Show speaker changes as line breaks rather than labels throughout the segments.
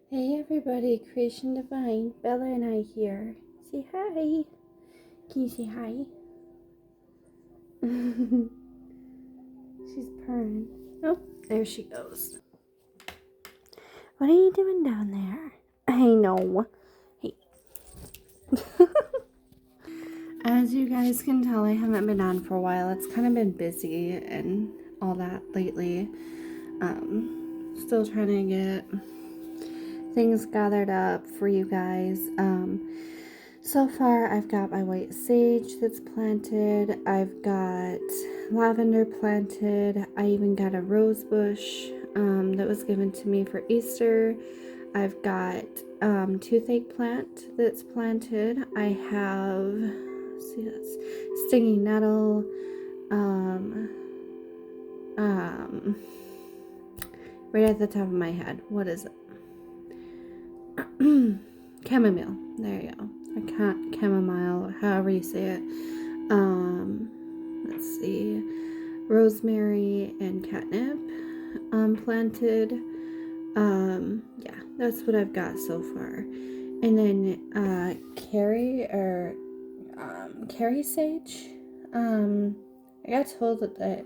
Hey everybody, Creation Divine, Bella and I here. Say hi. Can you say hi? She's purring. Oh, there she goes. What are you doing down there? I know. Hey. As you guys can tell, I haven't been on for a while. It's kind of been busy and all that lately. Still trying to get things gathered up for you guys. So far, I've got my white sage that's planted. I've got lavender planted. I even got a rose bush that was given to me for Easter. I've got toothache plant that's planted. I have, see, that's stinging nettle. Right at the top of my head. What is it? Chamomile. There you go. I can't chamomile, however you say it. Let's see. Rosemary and catnip planted. Yeah, that's what I've got so far. And then Carrie sage. I got told that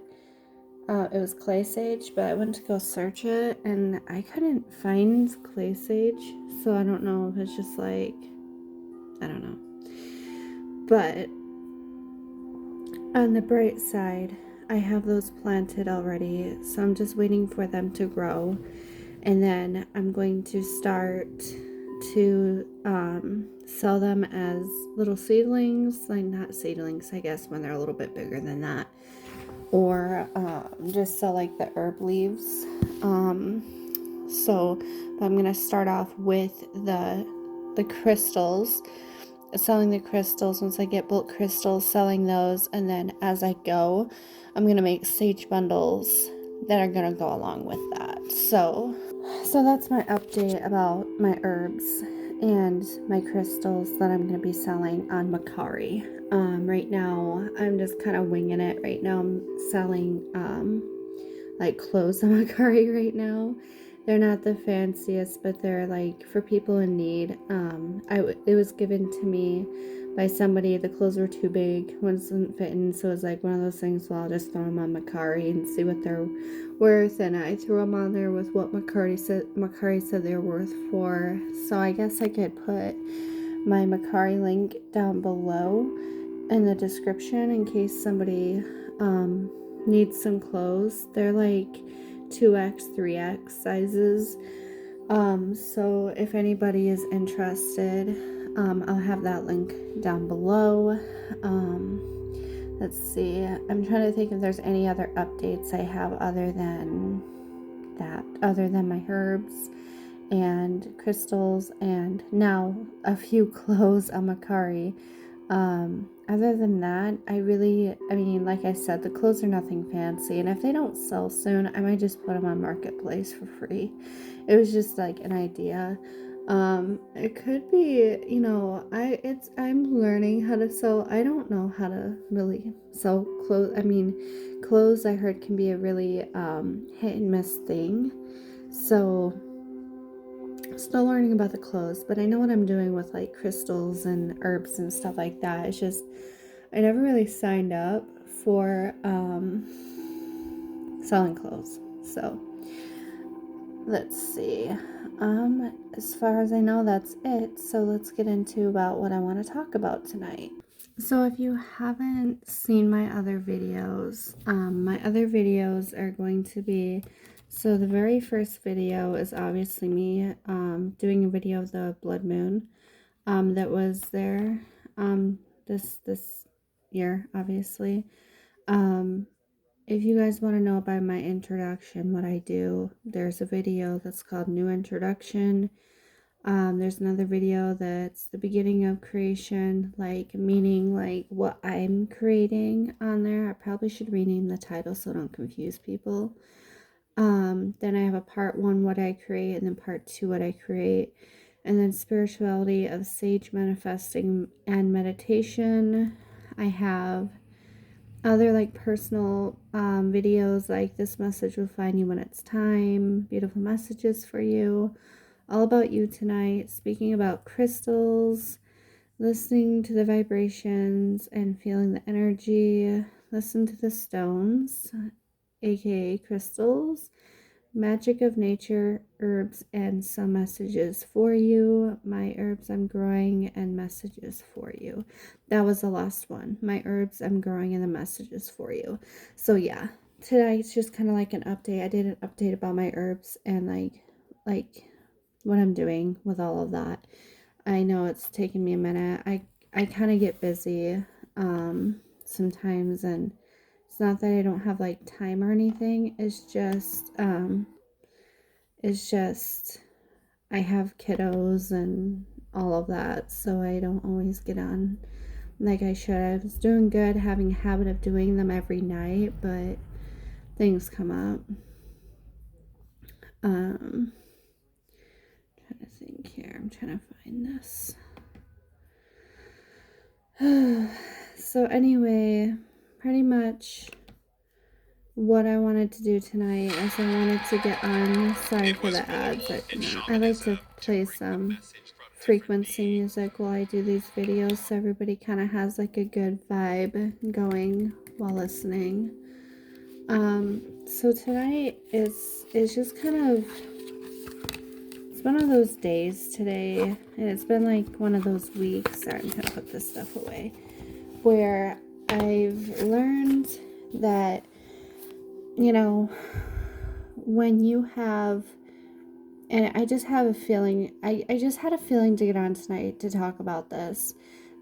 it was clay sage, but I went to go search it and I couldn't find clay sage, so I don't know if it's just like, I don't know. But on the bright side, I have those planted already, so I'm just waiting for them to grow, and then I'm going to start to sell them as little seedlings, like not seedlings, I guess, when they're a little bit bigger than that, or just sell like the herb leaves. So I'm gonna start off with the crystals, selling the crystals. Once I get bulk crystals, selling those, and then as I go, I'm gonna make sage bundles that are gonna go along with that. So that's my update about my herbs and my crystals that I'm gonna be selling on Mercari. Right now I'm just kind of winging it. Right now I'm selling like clothes on Mercari right now. They're not the fanciest, but they're like for people in need. It was given to me by somebody. The clothes were too big, wasn't fitting, so it was like one of those things. Well, I'll just throw them on Mercari and see what they're worth. And I threw them on there with what Mercari said they're worth for. So I guess I could put my Mercari link down below in the description in case somebody needs some clothes. They're like 2x 3x sizes, so if anybody is interested, I'll have that link down below. Let's see, I'm trying to think if there's any other updates I have other than my herbs and crystals, and now a few clothes on Mercari. Other than that, I mean, like I said, the clothes are nothing fancy, and if they don't sell soon, I might just put them on Marketplace for free. It was just like an idea. It could be, I'm learning how to sew. I don't know how to really sell clothes. I mean, clothes I heard can be a really hit and miss thing. So still learning about the clothes, but I know what I'm doing with like crystals and herbs and stuff like that. It's just I never really signed up for selling clothes. So let's see. As far as I know, that's it. So let's get into about what I want to talk about tonight. So if you haven't seen my other videos are going to be, so the very first video is obviously me doing a video of the blood moon that was there this year, obviously. If you guys want to know about my introduction, what I do, there's a video that's called New Introduction. There's another video that's the beginning of creation, like meaning like what I'm creating on there. I probably should rename the title so I don't confuse people. Then I have a part 1, what I create, and then part 2, what I create. And then spirituality of sage manifesting and meditation. I have other like personal videos like this message will find you when it's time, beautiful messages for you, all about you tonight, speaking about crystals, listening to the vibrations and feeling the energy. Listen to the stones, aka crystals, magic of nature, herbs, and some messages for you. My herbs I'm growing and messages for you. That was the last one. My herbs I'm growing and the messages for you. So yeah, tonight's just kind of like an update. I did an update about my herbs and like what I'm doing with all of that. I know it's taken me a minute. I kind of get busy sometimes, and it's not that I don't have like time or anything. It's just I have kiddos and all of that, so I don't always get on like I should. I was doing good, having a habit of doing them every night, but things come up. Trying to think here. I'm trying to find this. So anyway, pretty much what I wanted to do tonight is I wanted to get on, sorry for the ads, I like to play some frequency music while I do these videos so everybody kind of has like a good vibe going while listening. So tonight is just kind of, it's one of those days today, and it's been like one of those weeks, sorry, I'm going to put this stuff away, where I've learned that, you know, when you have, and I just have a feeling, I just had a feeling to get on tonight to talk about this.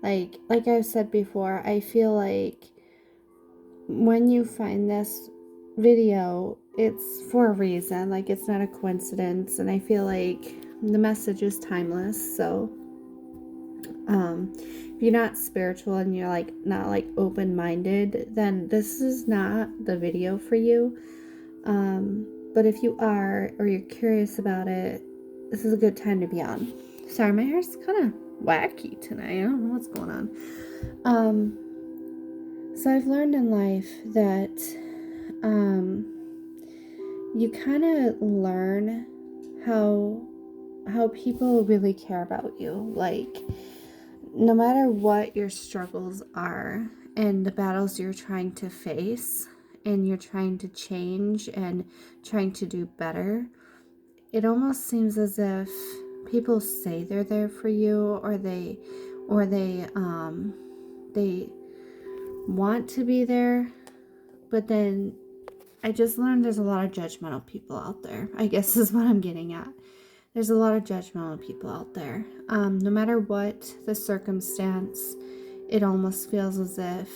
Like I've said before, I feel like when you find this video, it's for a reason. Like, it's not a coincidence, and I feel like the message is timeless. So if you're not spiritual and you're like not like open-minded, then this is not the video for you. But if you are, or you're curious about it, this is a good time to be on. Sorry, my hair's kind of wacky tonight. I don't know what's going on. So I've learned in life that you kind of learn how people really care about you. Like, no matter what your struggles are and the battles you're trying to face and you're trying to change and trying to do better, it almost seems as if people say they're there for you, or they want to be there, but then I just learned there's a lot of judgmental people out there, I guess is what I'm getting at. There's a lot of judgmental people out there. No matter what the circumstance, it almost feels as if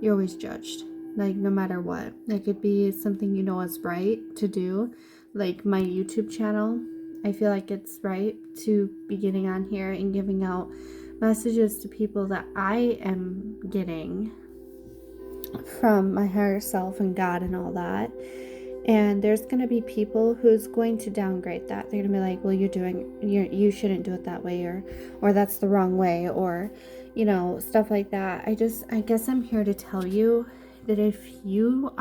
you're always judged. Like, no matter what. It could be something you know is right to do. Like my YouTube channel. I feel like it's right to be getting on here and giving out messages to people that I am getting from my higher self and God and all that. And there's going to be people who's going to downgrade that. They're going to be like, well, you shouldn't do it that way, or that's the wrong way, or, you know, stuff like that. I guess I'm here to tell you that if you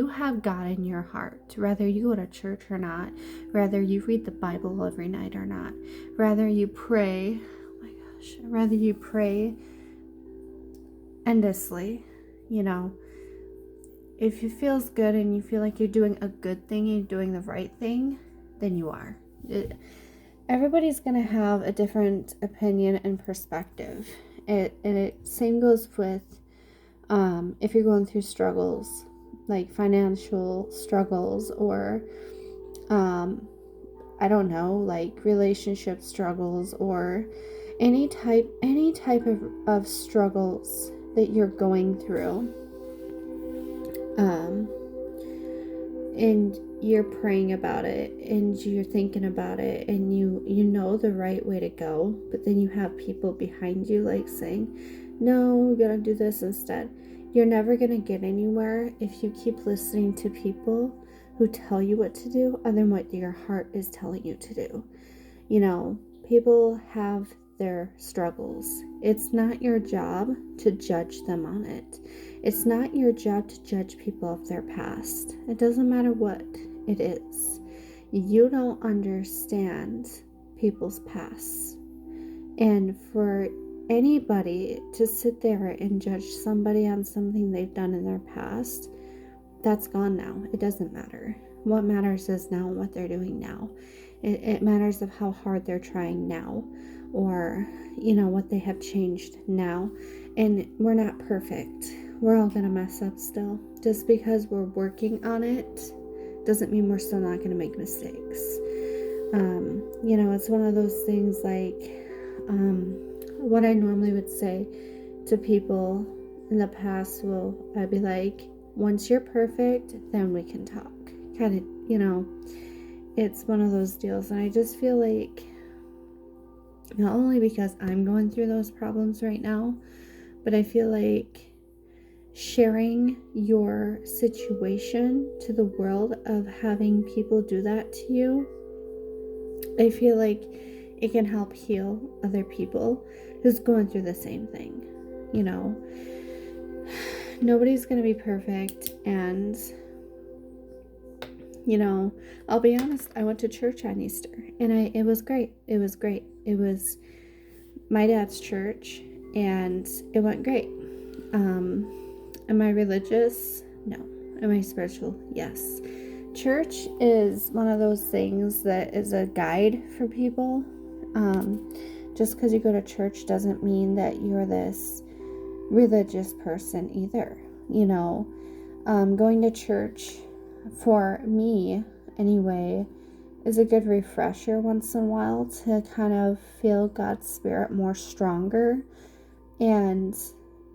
have God in your heart, whether you go to church or not, whether you read the Bible every night or not, whether you pray, whether you pray endlessly, you know, if it feels good and you feel like you're doing a good thing and you're doing the right thing, then you are. Everybody's going to have a different opinion and perspective. Same goes with if you're going through struggles, like financial struggles, or I don't know, like relationship struggles, or any type of struggles that you're going through. And you're praying about it, and you're thinking about it, and you know the right way to go, but then you have people behind you like saying, no, we gotta do this instead. You're never gonna get anywhere if you keep listening to people who tell you what to do other than what your heart is telling you to do. You know, people have their struggles. It's not your job to judge them on it. It's not your job to judge people of their past. It doesn't matter what it is. You don't understand people's pasts. And for anybody to sit there and judge somebody on something they've done in their past, that's gone now. It doesn't matter. What matters is now what they're doing now. It matters of how hard they're trying now, or what they have changed now. And we're not perfect. We're all gonna mess up still. Just because we're working on it doesn't mean we're still not gonna make mistakes. It's one of those things like what I normally would say to people in the past I'd be like, once you're perfect, then we can talk. Kind of, it's one of those deals. And I just feel like, not only because I'm going through those problems right now, but I feel like sharing your situation to the world of having people do that to you, I feel like it can help heal other people who's going through the same thing. Nobody's going to be perfect. And, I'll be honest, I went to church on Easter and it was great. It was great. It was my dad's church and it went great. Am I religious? No. Am I spiritual? Yes. Church is one of those things that is a guide for people. Just because you go to church doesn't mean that you're this religious person either. Going to church, for me anyway, is a good refresher once in a while to kind of feel God's Spirit more stronger, and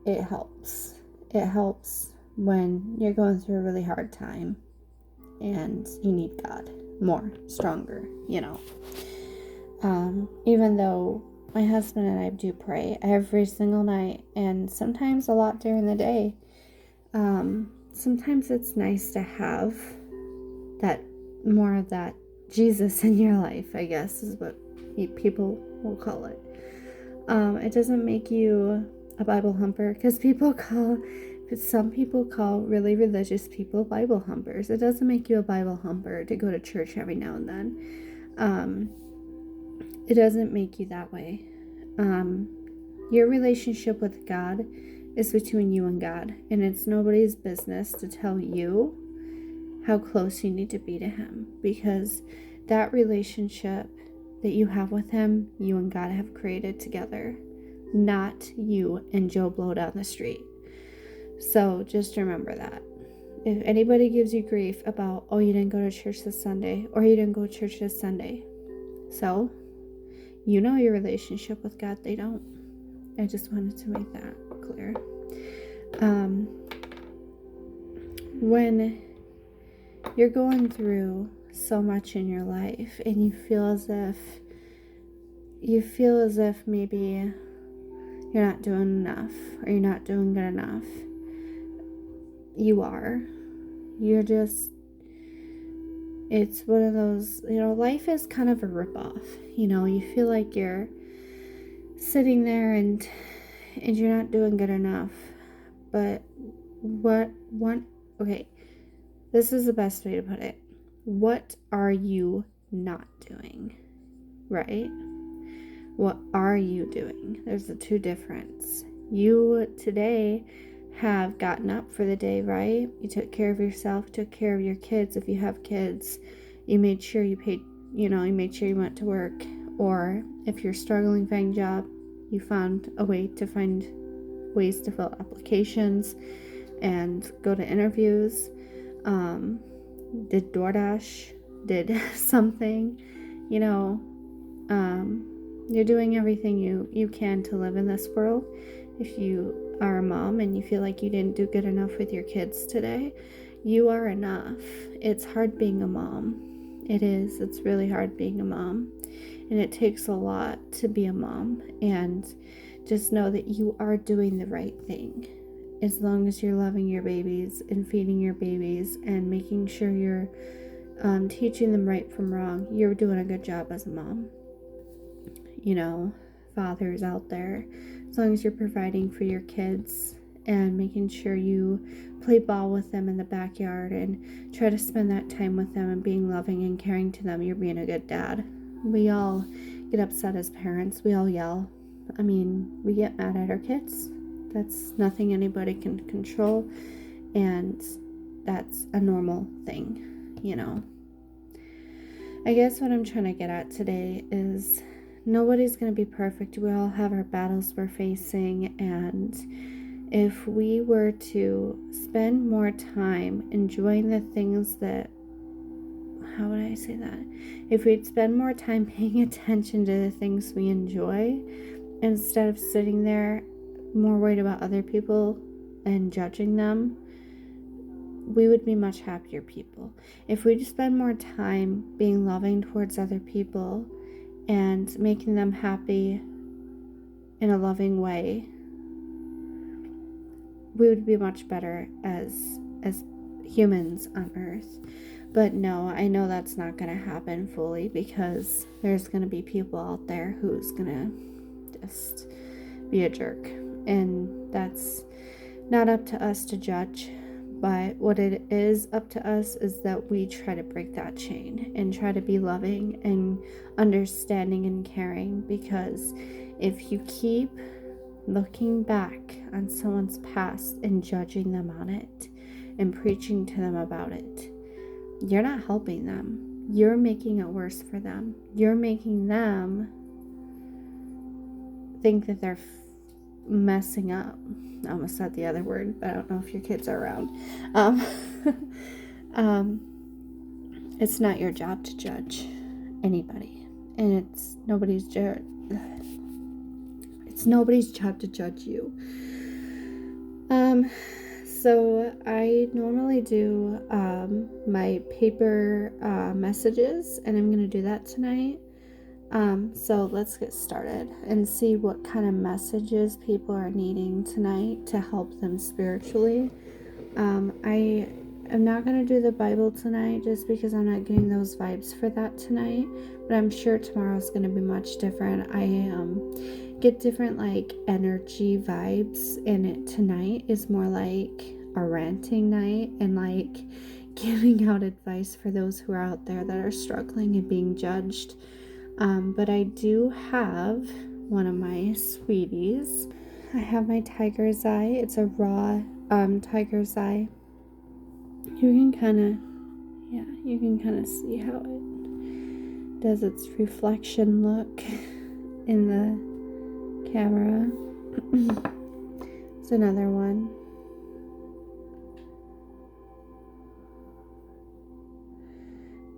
it helps. It helps when you're going through a really hard time and you need God more, stronger, even though my husband and I do pray every single night, and sometimes a lot during the day. Sometimes it's nice to have that, more of that Jesus in your life, I guess is what people will call it. It doesn't make you a Bible humper, because some people call really religious people Bible humpers. It doesn't make you a Bible humper to go to church every now and then. It doesn't make you that way. Your relationship with God is between you and God, and it's nobody's business to tell you how close you need to be to Him, because that relationship that you have with Him, you and God have created together, not you and Joe Blow down the street. So just remember that. If anybody gives you grief about, oh, you didn't go to church this Sunday, or you didn't go to church this Sunday, so your relationship with God, they don't. I just wanted to make that clear. When you're going through so much in your life and you feel as if maybe you're not doing enough, or you're not doing good enough, you are. It's one of those, life is kind of a ripoff. You feel like you're sitting there and you're not doing good enough. But okay, this is the best way to put it. What are you not doing? Right? What are you doing? There's the two difference. You today have gotten up for the day, right? You took care of yourself, took care of your kids. If you have kids, you made sure you paid, you made sure you went to work. Or if you're struggling finding a job, you found a way to find ways to fill applications and go to interviews. Did DoorDash, did something, you're doing everything you can to live in this world. If you are a mom and you feel like you didn't do good enough with your kids today, you are enough. It's hard being a mom. It is. It's really hard being a mom. And it takes a lot to be a mom. And just know that you are doing the right thing. As long as you're loving your babies and feeding your babies and making sure you're teaching them right from wrong, you're doing a good job as a mom. Fathers out there, as long as you're providing for your kids and making sure you play ball with them in the backyard and try to spend that time with them and being loving and caring to them, you're being a good dad. We all get upset as parents. We all yell. I mean, we get mad at our kids. That's nothing anybody can control, and that's a normal thing, you know. I guess what I'm trying to get at today is nobody's going to be perfect. We all have our battles we're facing, and if we were to spend more time enjoying the things that, how would I say that? If we'd spend more time paying attention to the things we enjoy instead of sitting there more worried about other people and judging them, we would be much happier people. If we spend more time being loving towards other people and making them happy in a loving way, we would be much better as humans on earth. But no, I know that's not going to happen fully, because there's going to be people out there who's going to just be a jerk, and that's not up to us to judge. But what it is up to us is that we try to break that chain and try to be loving and understanding and caring, because if you keep looking back on someone's past and judging them on it and preaching to them about it, you're not helping them. You're making it worse for them. You're making them think that they're messing up. I almost said the other word, but I don't know if your kids are around. It's not your job to judge anybody, and it's nobody's job to judge you. So I normally do my paper messages, and I'm going to do that tonight. So let's get started and see what kind of messages people are needing tonight to help them spiritually. I am not going to do the Bible tonight just because I'm not getting those vibes for that tonight, but I'm sure tomorrow's going to be much different. I get different like energy vibes, and it tonight is more like a ranting night and like giving out advice for those who are out there that are struggling and being judged. But I do have one of my sweeties. I have my tiger's eye. It's a raw tiger's eye. You can kind of see how it does its reflection look in the camera. It's another one.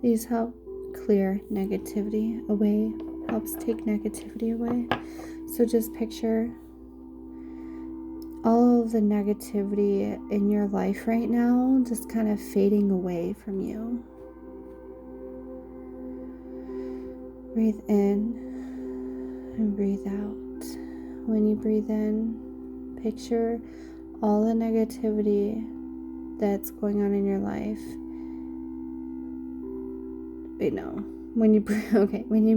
These help clear negativity away, helps take negativity away. So just picture all of the negativity in your life right now just kind of fading away from you. Breathe in and breathe out. When you breathe in, picture all the negativity that's going on in your life. When you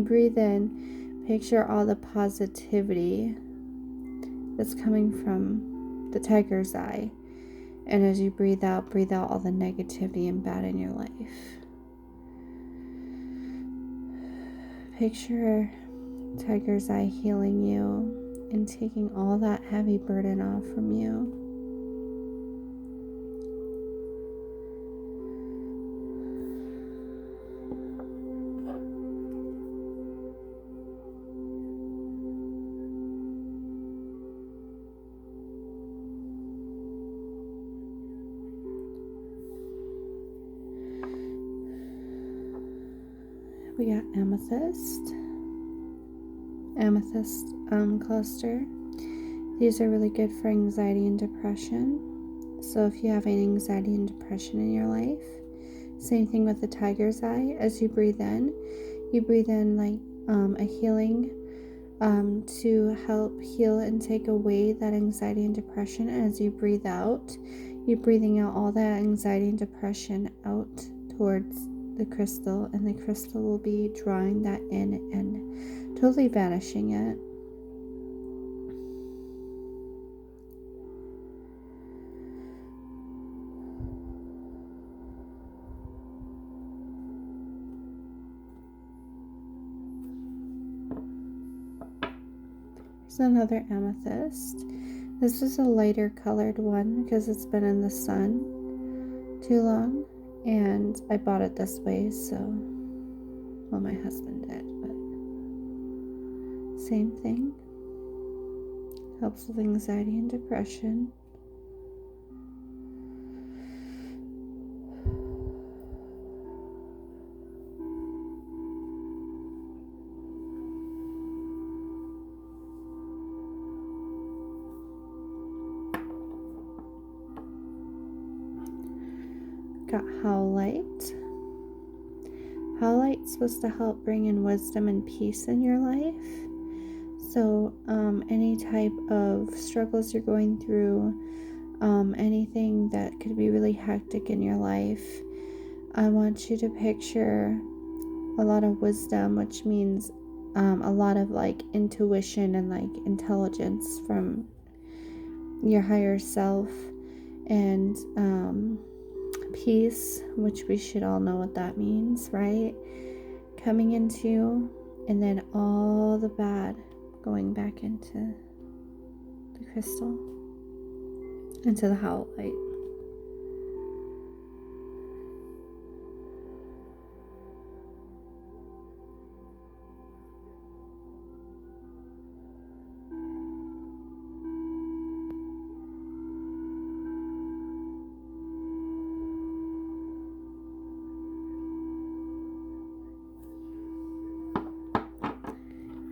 breathe in, picture all the positivity that's coming from the tiger's eye. And as you breathe out all the negativity and bad in your life. Picture tiger's eye healing you and taking all that heavy burden off from you. We got amethyst cluster. These are really good for anxiety and depression. So if you have any anxiety and depression in your life, same thing with the tiger's eye. As you breathe in like a healing to help heal and take away that anxiety and depression. And as you breathe out, you're breathing out all that anxiety and depression out towards the crystal, and the crystal will be drawing that in and totally vanishing it. is another amethyst. This is a lighter colored one because it's been in the sun too long, and I bought it this way, so, well, my husband did, but same thing. Helps with anxiety and depression. Got Howlite. Howlite's supposed to help bring in wisdom and peace in your life. So any type of struggles you're going through, anything that could be really hectic in your life, I want you to picture a lot of wisdom, which means a lot of like intuition and like intelligence from your higher self, and peace, which we should all know what that means, right? Coming into, and then all the bad going back into the crystal, into the Howlite.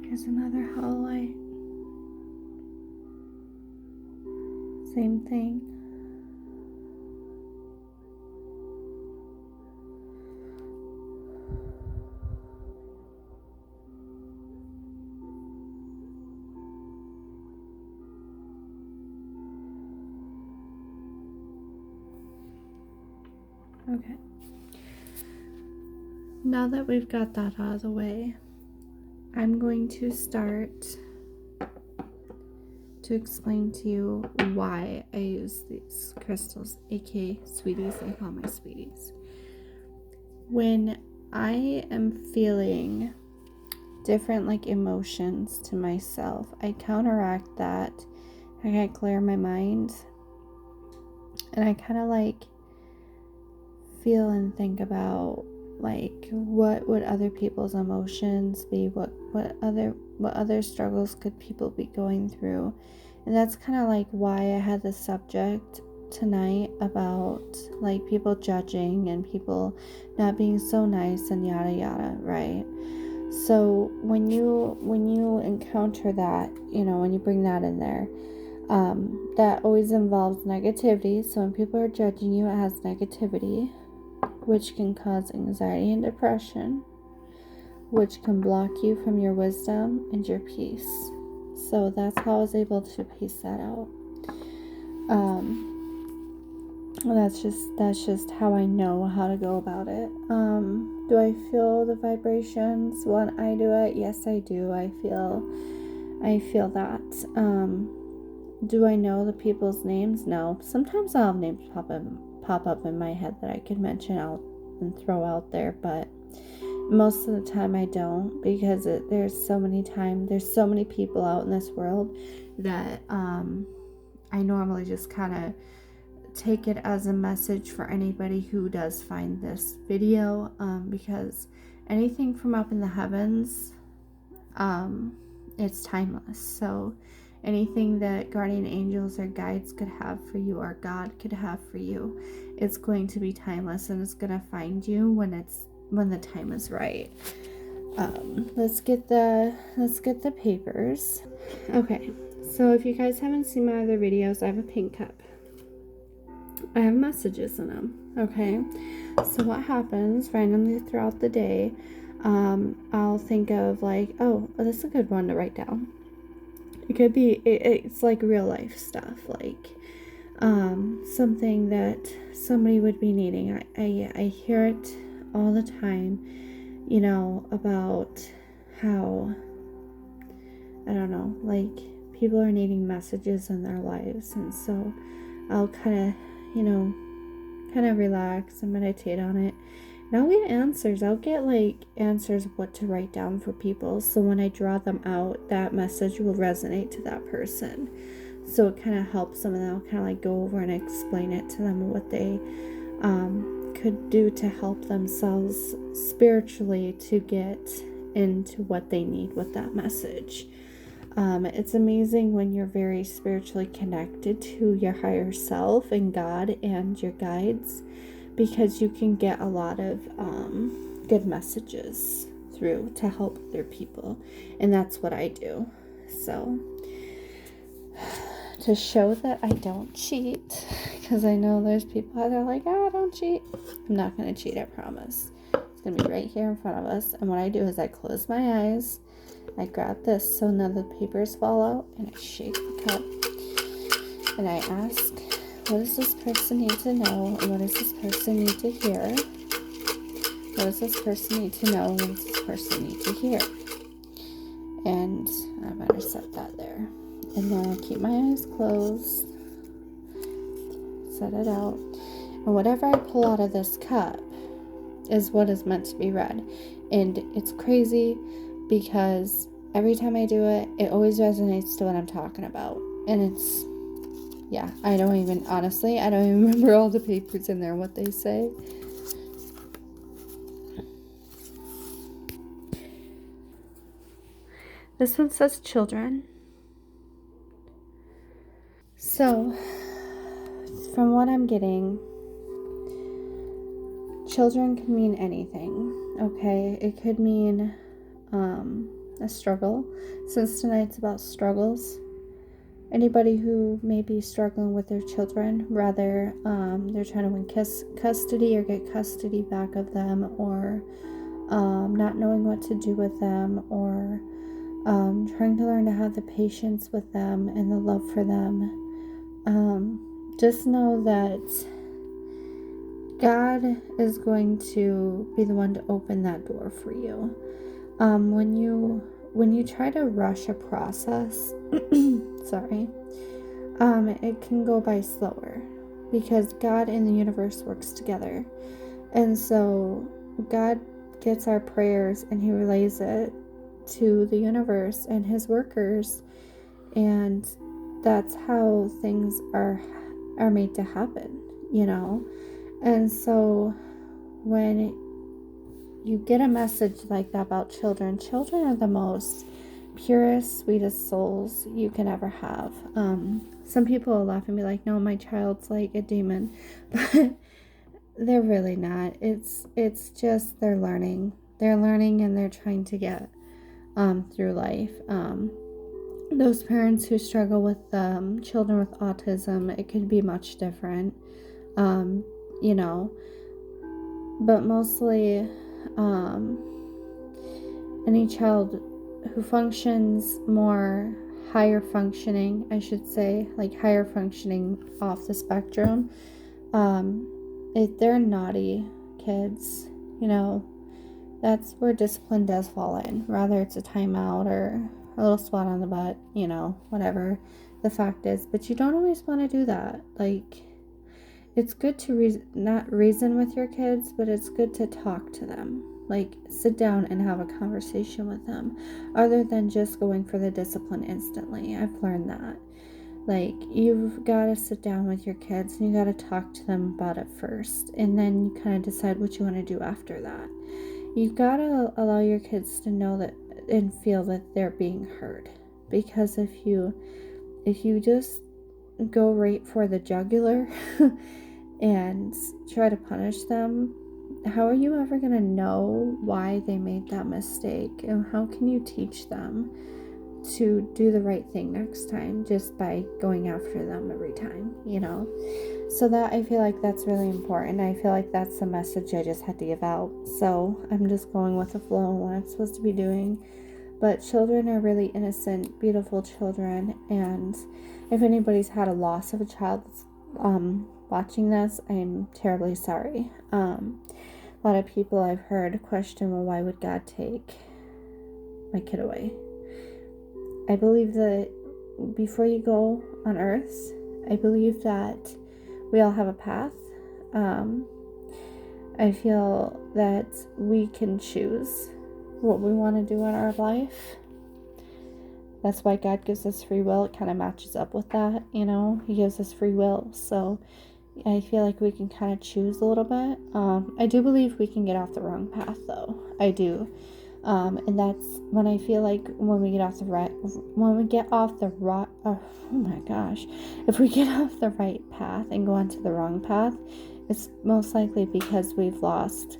Here's another Howlite. Same thing. Okay. Now that we've got that out of the way, I'm going to start to explain to you why I use these crystals, aka sweeties. I call my sweeties. When I am feeling different like emotions to myself, I counteract that. I gotta clear my mind, and I kind of like feel and think about like what would other people's emotions be, what other struggles could people be going through. And that's kind of like why I had the subject tonight about like people judging and people not being so nice and yada yada, right? So when you encounter that, when you bring that in there, that always involves negativity. So when people are judging you, it has negativity, which can cause anxiety and depression, which can block you from your wisdom and your peace. So that's how I was able to piece that out. That's just how I know how to go about it. Do I feel the vibrations when I do it? Yes, I do. I feel that. Do I know the people's names? No. Sometimes I'll have names pop up in my head that I could mention out and throw out there, but most of the time I don't, because there's so many people out in this world that I normally just kind of take it as a message for anybody who does find this video, because anything from up in the heavens, it's timeless. So anything that guardian angels or guides could have for you, or God could have for you, it's going to be timeless, and it's going to find you when the time is right. Let's get the papers. Okay, so if you guys haven't seen my other videos, I have a pink cup. I have messages in them. Okay, so what happens randomly throughout the day, I'll think of like, oh, this is a good one to write down. It could be, it's like real life stuff, like something that somebody would be needing. I hear it all the time, about how, I don't know, like people are needing messages in their lives, and so I'll kind of relax and meditate on it, And I'll get answers. I'll get like answers of what to write down for people. So when I draw them out, that message will resonate to that person. So it kind of helps them, and I'll kind of like go over and explain it to them what they could do to help themselves spiritually to get into what they need with that message. It's amazing when you're very spiritually connected to your higher self and God and your guides, because you can get a lot of good messages through to help other people. And that's what I do. So, to show that I don't cheat, because I know there's people out there like, I don't cheat. I'm not going to cheat, I promise. It's going to be right here in front of us. And what I do is I close my eyes, I grab this so none of the papers fall out, and I shake the cup. And I ask, what does this person need to know? And what does this person need to hear? What does this person need to know? What does this person need to hear? And I better set that there. And then I keep my eyes closed, set it out. And whatever I pull out of this cup is what is meant to be read. And it's crazy because every time I do it, it always resonates to what I'm talking about. And it's, yeah, I don't even remember all the papers in there, what they say. This one says children. So, from what I'm getting, children can mean anything, okay? It could mean a struggle. Since tonight's about struggles, anybody who may be struggling with their children, rather they're trying to win custody or get custody back of them, or not knowing what to do with them, or trying to learn to have the patience with them and the love for them. Just know that God is going to be the one to open that door for you. When you try to rush a process, sorry, it can go by slower, because God and the universe works together. And so God gets our prayers and he relays it to the universe and his workers, and that's how things are made to happen, you know. And so when you get a message like that about children are the most purest, sweetest souls you can ever have. Some people will laugh and be like, no, my child's like a demon, but they're really not. It's just they're learning and they're trying to get through life. Those parents who struggle with children with autism, it could be much different, you know, but mostly any child who functions more higher functioning, I should say, like higher functioning off the spectrum, if they're naughty kids, you know, that's where discipline does fall in. Rather it's a timeout or a little swat on the butt, you know, whatever the fact is. But you don't always want to do that. Like, it's good to not reason with your kids, but it's good to talk to them. Like, sit down and have a conversation with them, other than just going for the discipline instantly. I've learned that. Like, you've got to sit down with your kids and you got to talk to them about it first, and then you kind of decide what you want to do after that. You've got to allow your kids to know that and feel that they're being heard, because if you just go right for the jugular and try to punish them, how are you ever going to know why they made that mistake? And how can you teach them to do the right thing next time just by going after them every time, you know? So that, I feel like that's really important. I feel like that's the message I just had to give out. So I'm just going with the flow and what I'm supposed to be doing. But children are really innocent, beautiful children. And if anybody's had a loss of a child that's watching this, I'm terribly sorry. A lot of people I've heard question, well, why would God take my kid away? I believe that before you go on earth, I believe that we all have a path. I feel that we can choose what we want to do in our life. That's why God gives us free will. It kind of matches up with that, He gives us free will. So I feel like we can kind of choose a little bit. I do believe we can get off the wrong path, though. I do. And that's when I feel like when we get off the right, oh my gosh, if we get off the right path and go onto the wrong path, it's most likely because we've lost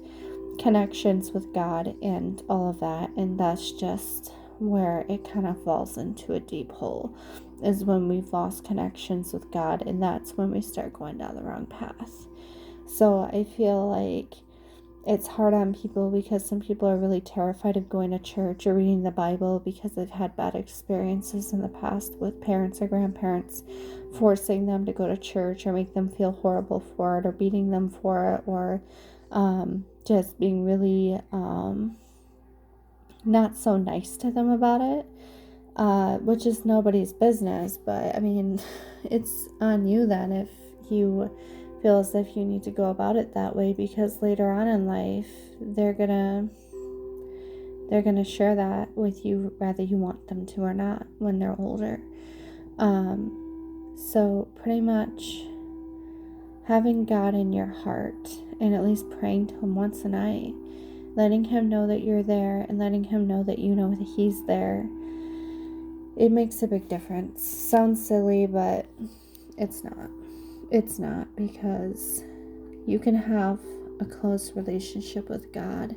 connections with God and all of that. And that's just where it kind of falls into a deep hole, is when we've lost connections with God, and that's when we start going down the wrong path. So I feel like it's hard on people because some people are really terrified of going to church or reading the Bible because they've had bad experiences in the past with parents or grandparents forcing them to go to church or make them feel horrible for it or beating them for it, or just being really not so nice to them about it, which is nobody's business. But I mean, it's on you then if you feel as if you need to go about it that way, because later on in life they're gonna share that with you whether you want them to or not when they're older. So pretty much having God in your heart and at least praying to Him once a night, letting Him know that you're there and letting Him know that you know that He's there, it makes a big difference. Sounds silly, but it's not. It's not, because you can have a close relationship with God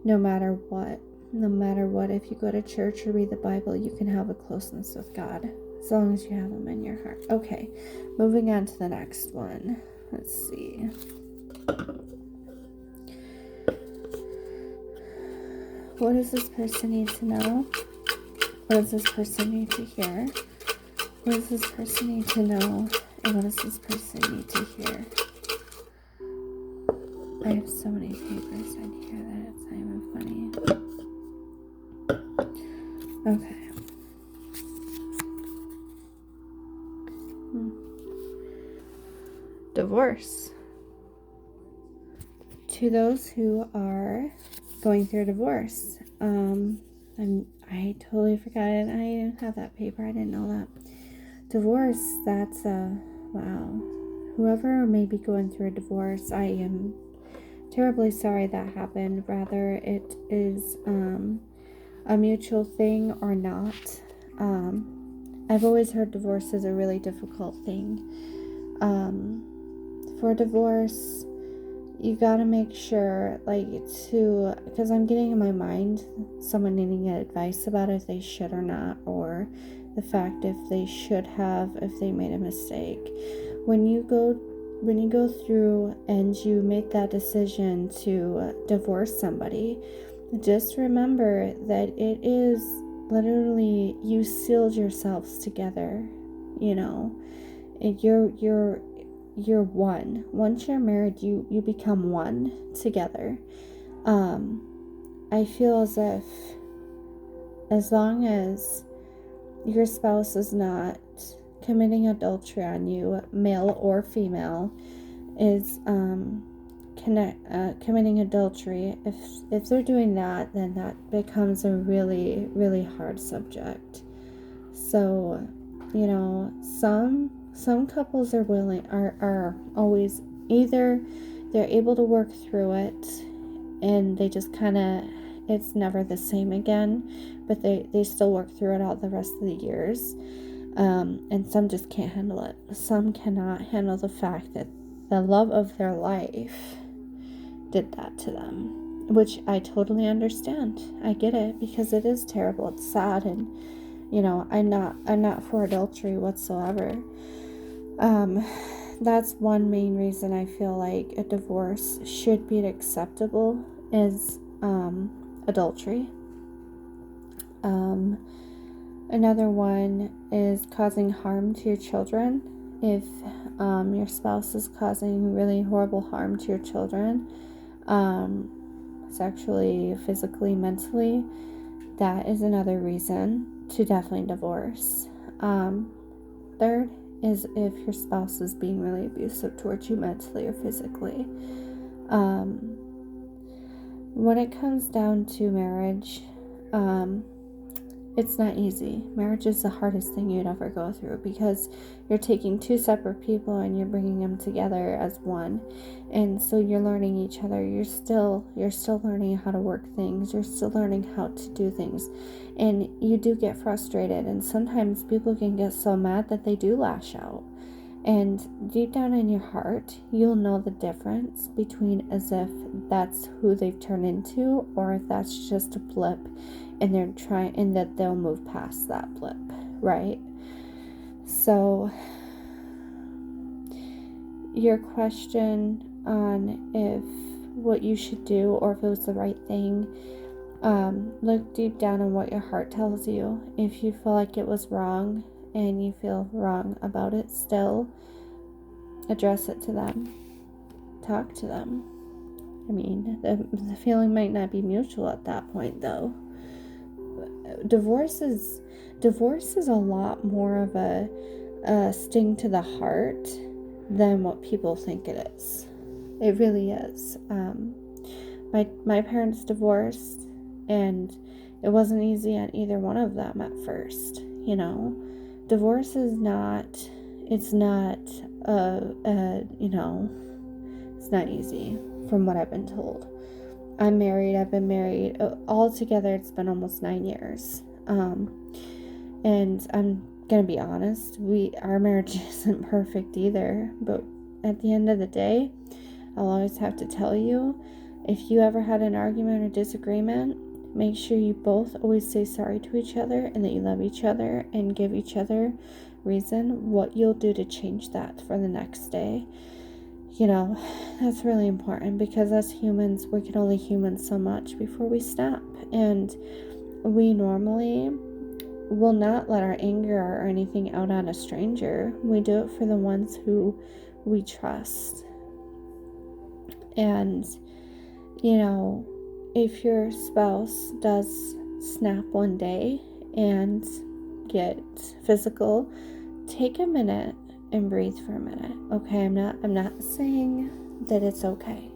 no matter what. No matter what, if you go to church or read the Bible, you can have a closeness with God as long as you have Him in your heart. Okay, moving on to the next one. Let's see. What does this person need to know? What does this person need to hear? What does this person need to know? And what does this person need to hear? I have so many papers in here that it's not even funny. Okay. Divorce. To those who are going through a divorce, I totally forgot it. I didn't have that paper. I didn't know that. Divorce, that's wow. Whoever may be going through a divorce, I am terribly sorry that happened. Rather it is a mutual thing or not. I've always heard divorce is a really difficult thing. For divorce, you gotta make sure, because I'm getting in my mind someone needing advice about if they should or not, or the fact if they should have, if they made a mistake. When you go through and you make that decision to divorce somebody, just remember that it is literally, you sealed yourselves together. You're one. Once you're married, you become one together. I feel as long as your spouse is not committing adultery on you, male or female, is committing adultery, if they're doing that, then that becomes a really, really hard subject. So, some couples are always either they're able to work through it and they just it's never the same again, but they still work through it all the rest of the years. And some just can't handle it. Some cannot handle the fact that the love of their life did that to them, which I totally understand. I get it, because it is terrible. It's sad, and I'm not for adultery whatsoever. That's one main reason I feel like a divorce should be acceptable, is adultery. Another one is causing harm to your children. If your spouse is causing really horrible harm to your children, sexually, physically, mentally, that is another reason to definitely divorce. Third is if your spouse is being really abusive towards you mentally or physically. when it comes down to marriage, it's not easy. Marriage is the hardest thing you'd ever go through because you're taking two separate people and you're bringing them together as one. And so you're learning each other. You're still learning how to work things. You're still learning how to do things. And you do get frustrated. And sometimes people can get so mad that they do lash out. And deep down in your heart, you'll know the difference between as if that's who they've turned into or if that's just a blip and they're trying, and that they'll move past that blip, right? So your question on if what you should do or if it was the right thing, look deep down on what your heart tells you. If you feel like it was wrong and you feel wrong about it still, address it to them. Talk to them. I mean, the feeling might not be mutual at that point, though. Divorce is a lot more of a sting to the heart than what people think it is. It really is. My parents divorced, and it wasn't easy on either one of them at first. You know, divorce is not. It's not. It's not easy from what I've been told. I'm married. I've been married altogether. It's been almost 9 years. And I'm gonna be honest. Our marriage isn't perfect either. But at the end of the day, I'll always have to tell you, if you ever had an argument or disagreement, make sure you both always say sorry to each other and that you love each other and give each other reason what you'll do to change that for the next day. You know, that's really important because as humans, we can only human so much before we snap. And we normally will not let our anger or anything out on a stranger. We do it for the ones who we trust. And, you know, if your spouse does snap one day and get physical, take a minute and breathe for a minute. Okay, I'm not saying that it's okay,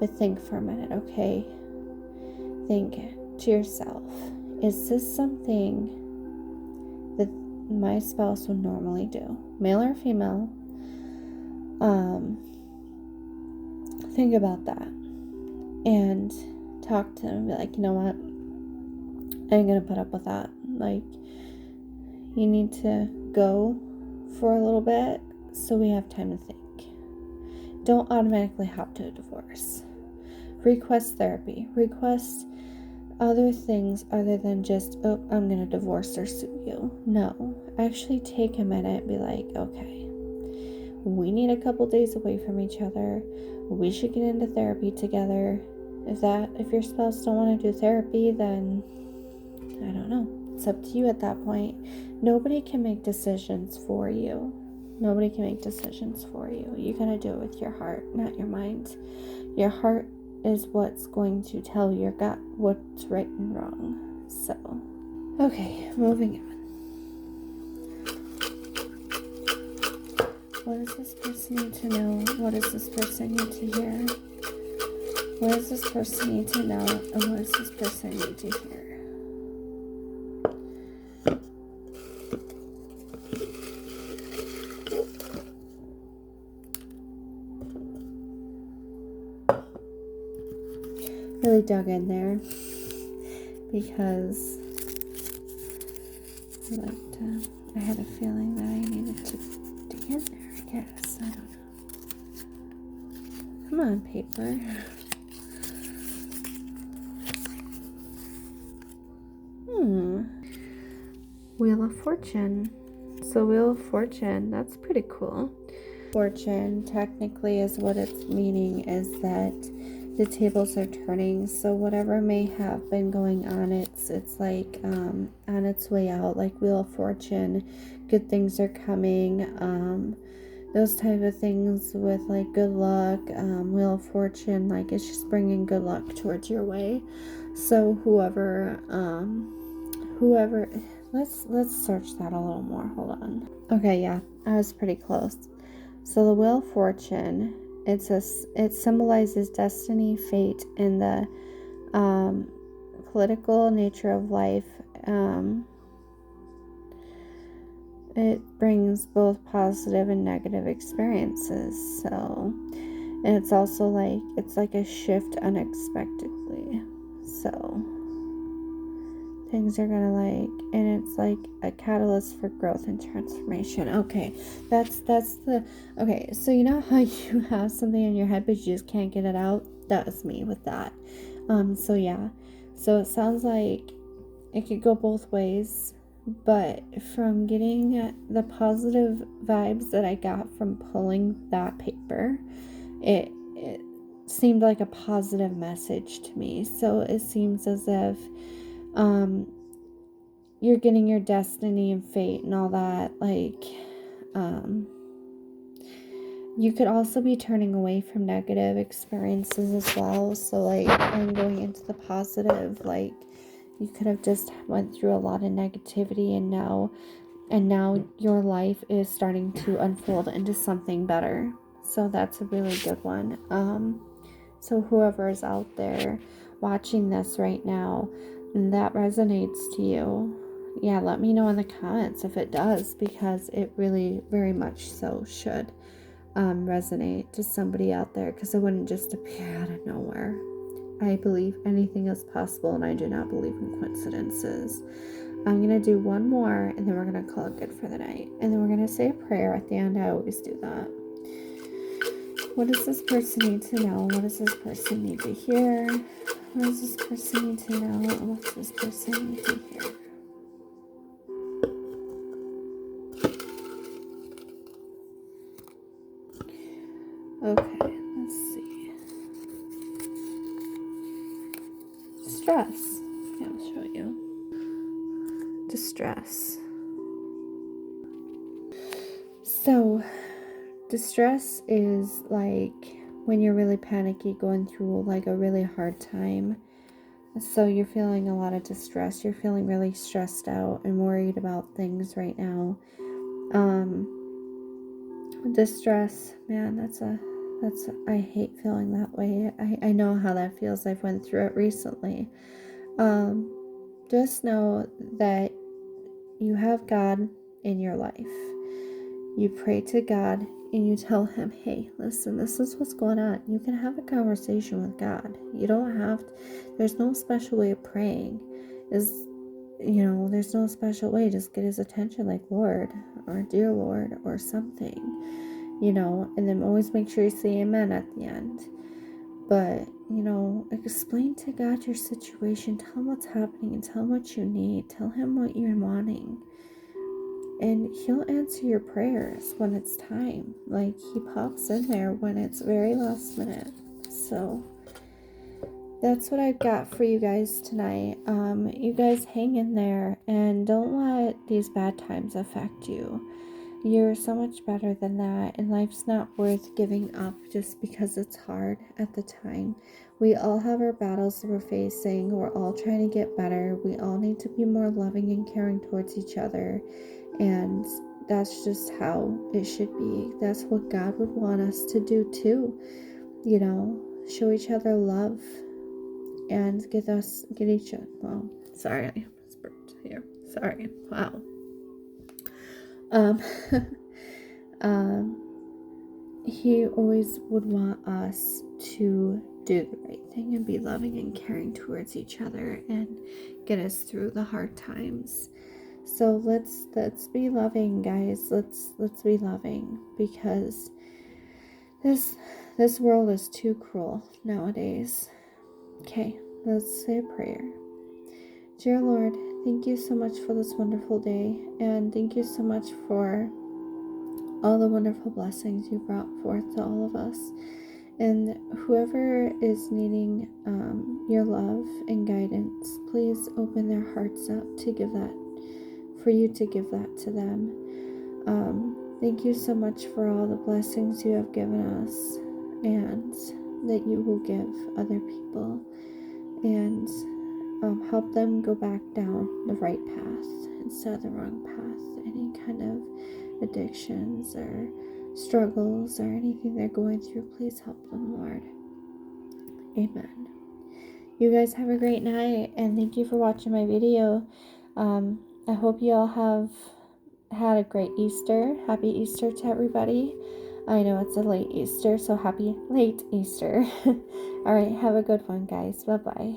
but think for a minute. Okay, think to yourself, is this something that my spouse would normally do, male or female? Think about that and talk to them and be like, you know what, I ain't gonna put up with that. Like, you need to go for a little bit so we have time to think. Don't automatically hop to a divorce. Request therapy. Request other things other than just, oh, I'm gonna divorce or sue you. No, actually take a minute and be like, okay, we need a couple days away from each other. We should get into therapy together. If your spouse don't want to do therapy, then I don't know. It's up to you at that point. Nobody can make decisions for you. Nobody can make decisions for you. You gotta do it with your heart, not your mind. Your heart is what's going to tell your gut what's right and wrong. So, okay, moving on. What does this person need to know? What does this person need to hear? What does this person need to know? And what does this person need to hear? Really dug in there because I had a feeling that I needed to dig in there, I guess. I don't know. Come on, paper. Wheel of Fortune. So Wheel of Fortune, that's pretty cool. Fortune technically is what it's meaning is that the tables are turning, so whatever may have been going on, it's like on its way out, like Wheel of Fortune, good things are coming, those type of things with like good luck, Wheel of Fortune, like it's just bringing good luck towards your way. So whoever, let's search that a little more. Hold on. Okay, yeah, I was pretty close. So the Wheel of Fortune, it symbolizes destiny, fate, and the Political nature of life. It brings both positive and negative experiences. So, and it's also like, it's like a shift unexpectedly. So, things are gonna and it's like a catalyst for growth and transformation. Okay, that's the, okay, so you know how you have something in your head but you just can't get it out? That was me with that. So yeah, so it sounds like it could go both ways, but from getting the positive vibes that I got from pulling that paper, it seemed like a positive message to me. So it seems as if you're getting your destiny and fate and all that. You could also be turning away from negative experiences as well. So and going into the positive, you could have just went through a lot of negativity, and now your life is starting to unfold into something better. So that's a really good one. So whoever is out there watching this right now and that resonates to you, yeah, let me know in the comments if it does, because it really very much so should resonate to somebody out there, because it wouldn't just appear out of nowhere. I believe anything is possible, and I do not believe in coincidences. I'm going to do one more, and then we're going to call it good for the night. And then we're going to say a prayer at the end. I always do that. What does this person need to know? What does this person need to hear? What does this person need to know? What does this person need to hear? Okay, let's see. Stress. Yeah, I'll show you. Distress. So, distress is like when you're really panicky, going through like a really hard time. So you're feeling a lot of distress. You're feeling really stressed out and worried about things right now. Distress, man, I hate feeling that way. I know how that feels. I've went through it recently. Just know that you have God in your life. You pray to God and you tell him, hey, listen, this is what's going on. You can have a conversation with God. You don't have to, there's no special way of praying. There's no special way. Just get his attention, like Lord, or dear Lord, or something, and then always make sure you say amen at the end. But, explain to God your situation. Tell him what's happening and tell him what you need. Tell him what you're wanting. And he'll answer your prayers when it's time. Like, he pops in there when it's very last minute. So that's what I've got for you guys tonight. You guys hang in there and don't let these bad times affect you. You're so much better than that, and life's not worth giving up just because it's hard at the time. We all have our battles that we're facing. We're all trying to get better. We all need to be more loving and caring towards each other. And that's just how it should be. That's what God would want us to do too. Show each other love and get each other. Well, sorry, I was burped here. Sorry. Wow. He always would want us to do the right thing and be loving and caring towards each other and get us through the hard times. So let's be loving, guys. Let's be loving, because this world is too cruel nowadays. Okay, let's say a prayer. Dear Lord, thank you so much for this wonderful day, and thank you so much for all the wonderful blessings you brought forth to all of us. And whoever is needing your love and guidance, please open their hearts up to give that, for you to give that to them. Thank you so much for all the blessings you have given us, and that you will give other people, and help them go back down the right path instead of the wrong path. Any kind of addictions or struggles or anything they're going through, please help them, Lord. Amen. You guys have a great night, and thank you for watching my video. I hope you all have had a great Easter. Happy Easter to everybody. I know it's a late Easter, so happy late Easter. All right, have a good one, guys. Bye-bye.